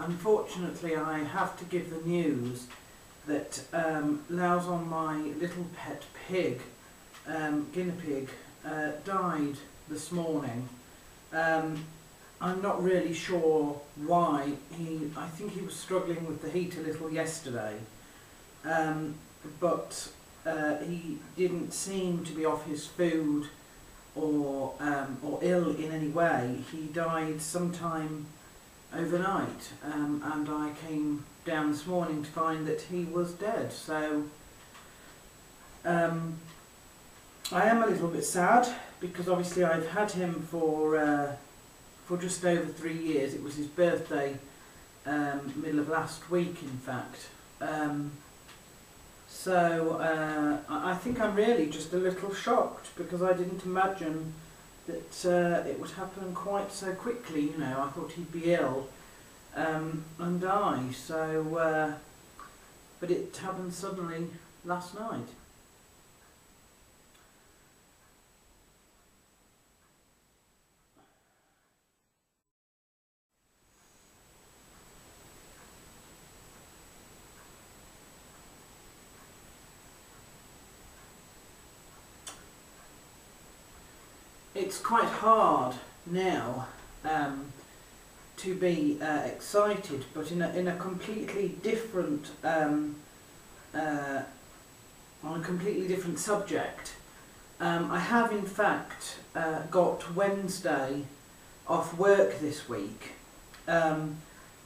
Unfortunately, I have to give the news that Laozon, my little pet pig, guinea pig, died this morning. I'm not really sure why. I think he was struggling with the heat a little yesterday, but he didn't seem to be off his food or ill in any way. He died sometime overnight, and I came down this morning to find that he was dead. So I am a little bit sad, because obviously I've had him for just over 3 years. It was his birthday, middle of last week, in fact. I think I'm really just a little shocked, because I didn't imagine that it would happen quite so quickly. You know, I thought he'd be ill and die. So, but it happened suddenly last night. It's quite hard now to be excited, but in a completely different on a completely different subject. I have in fact got Wednesday off work this week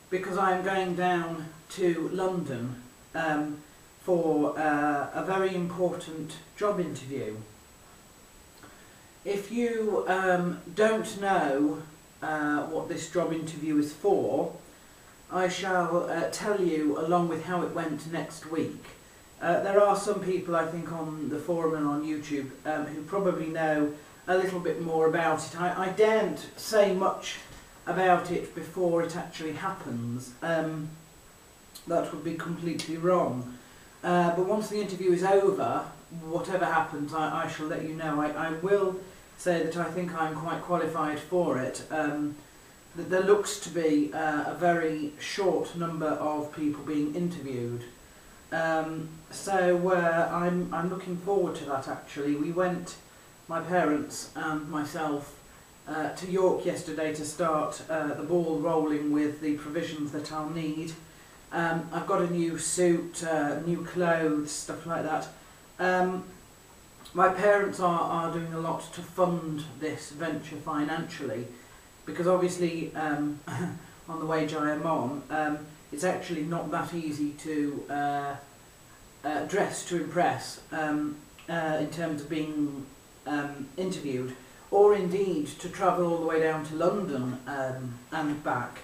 because I'm going down to London for a very important job interview. If you don't know what this job interview is for, I shall tell you along with how it went next week. There are some people, I think, on the forum and on YouTube who probably know a little bit more about it. I daren't say much about it before it actually happens. That would be completely wrong. But once the interview is over, whatever happens, I shall let you know. I will say that I think I'm quite qualified for it. That there looks to be a very short number of people being interviewed. So I'm looking forward to that, actually. We went, my parents and myself, to York yesterday to start the ball rolling with the provisions that I'll need. I've got a new suit, new clothes, stuff like that. My parents are doing a lot to fund this venture financially, because obviously on the wage I am on, it's actually not that easy to dress to impress in terms of being interviewed, or indeed to travel all the way down to London and back.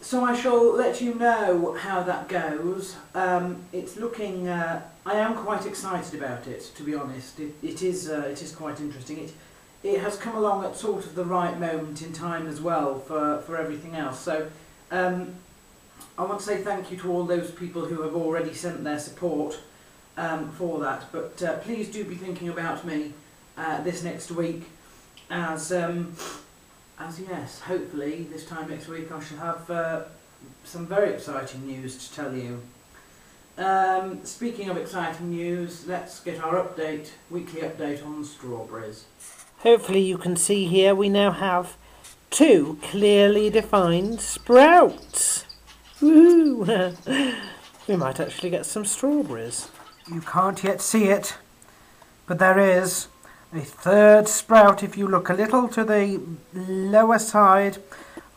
So I shall let you know how that goes. It's looking. I am quite excited about it, to be honest. It is quite interesting. It has come along at sort of the right moment in time as well for everything else. So I want to say thank you to all those people who have already sent their support for that. But please do be thinking about me this next week, as yes, hopefully this time next week I shall have some very exciting news to tell you. Speaking of exciting news, let's get our weekly update on strawberries. Hopefully you can see here we now have 2 clearly defined sprouts. Woohoo! We might actually get some strawberries. You can't yet see it, but there is a 3rd sprout if you look a little to the lower side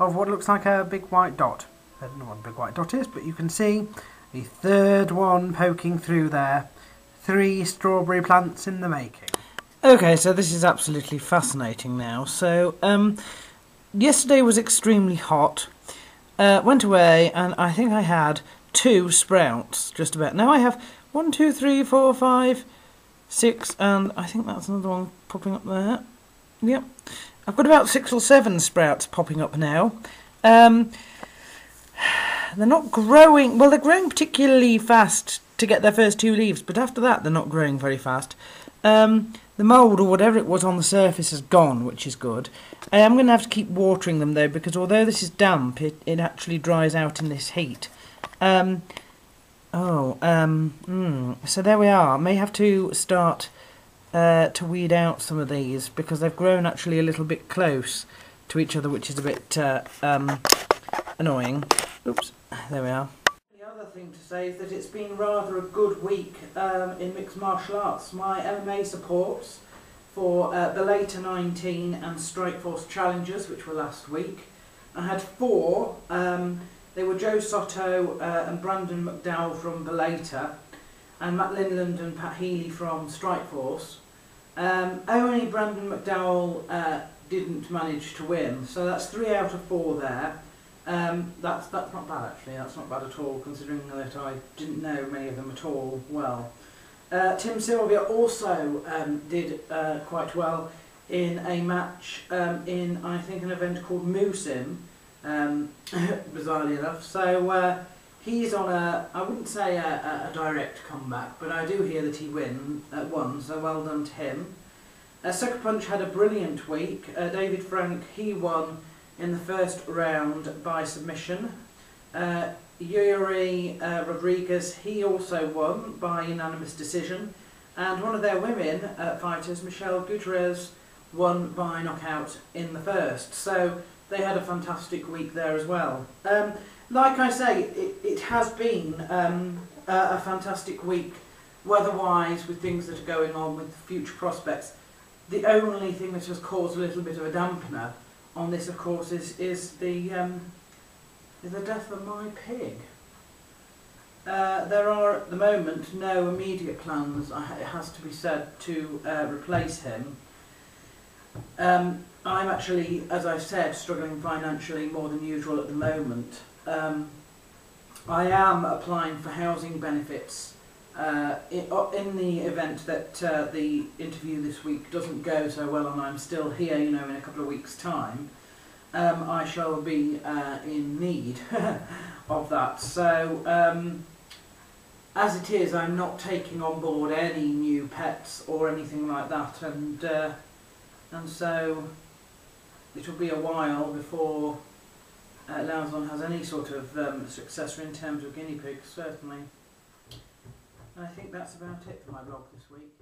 of what looks like a big white dot. I don't know what a big white dot is, but you can see a 3rd one poking through there. 3 strawberry plants in the making. Okay, so this is absolutely fascinating now. So, yesterday was extremely hot. Went away, and I think I had 2 sprouts, just about. Now I have 1, 2, 3, 4, 5, 6, and I think that's another one popping up there. Yep. I've got about 6 or 7 sprouts popping up now. They're not growing, well, they're growing particularly fast to get their first 2 leaves, but after that they're not growing very fast. The mould or whatever it was on the surface has gone, which is good. I am going to have to keep watering them though, because although this is damp, it actually dries out in this heat. So there we are. I may have to start to weed out some of these, because they've grown actually a little bit close to each other, which is a bit annoying. Oops, there we are. The other thing to say is that it's been rather a good week in mixed martial arts. My MMA supports for Bellator 19 and Strikeforce Challengers, which were last week. I had 4. They were Joe Soto and Brandon McDowell from Bellator, and Matt Linland and Pat Healy from Strikeforce. Only Brandon McDowell didn't manage to win, so that's 3 out of 4 there. That's not bad actually, that's not bad at all, considering that I didn't know many of them at all well. Tim Sylvia also did quite well in a match in, I think, an event called Moosim, bizarrely enough. So he's on I wouldn't say a direct comeback, but I do hear that he won, so well done to him. Sucker Punch had a brilliant week. David Frank, he won in the first round by submission. Yuri Rodriguez, he also won by unanimous decision, and one of their women fighters, Michelle Gutierrez, won by knockout in the first. So they had a fantastic week there as well. Like I say, it has been a fantastic week weather-wise, with things that are going on with future prospects. The only thing that has caused a little bit of a dampener on this, of course, is the death of my pig. There are at the moment no immediate plans, it has to be said, to replace him. I'm actually, as I've said, struggling financially more than usual at the moment. I am applying for housing benefits in the event that the interview this week doesn't go so well and I'm still here, you know, in a couple of weeks' time. I shall be in need of that. So, as it is, I'm not taking on board any new pets or anything like that, and so it'll be a while before Lauzon has any sort of successor in terms of guinea pigs, certainly. And I think that's about it for my blog this week.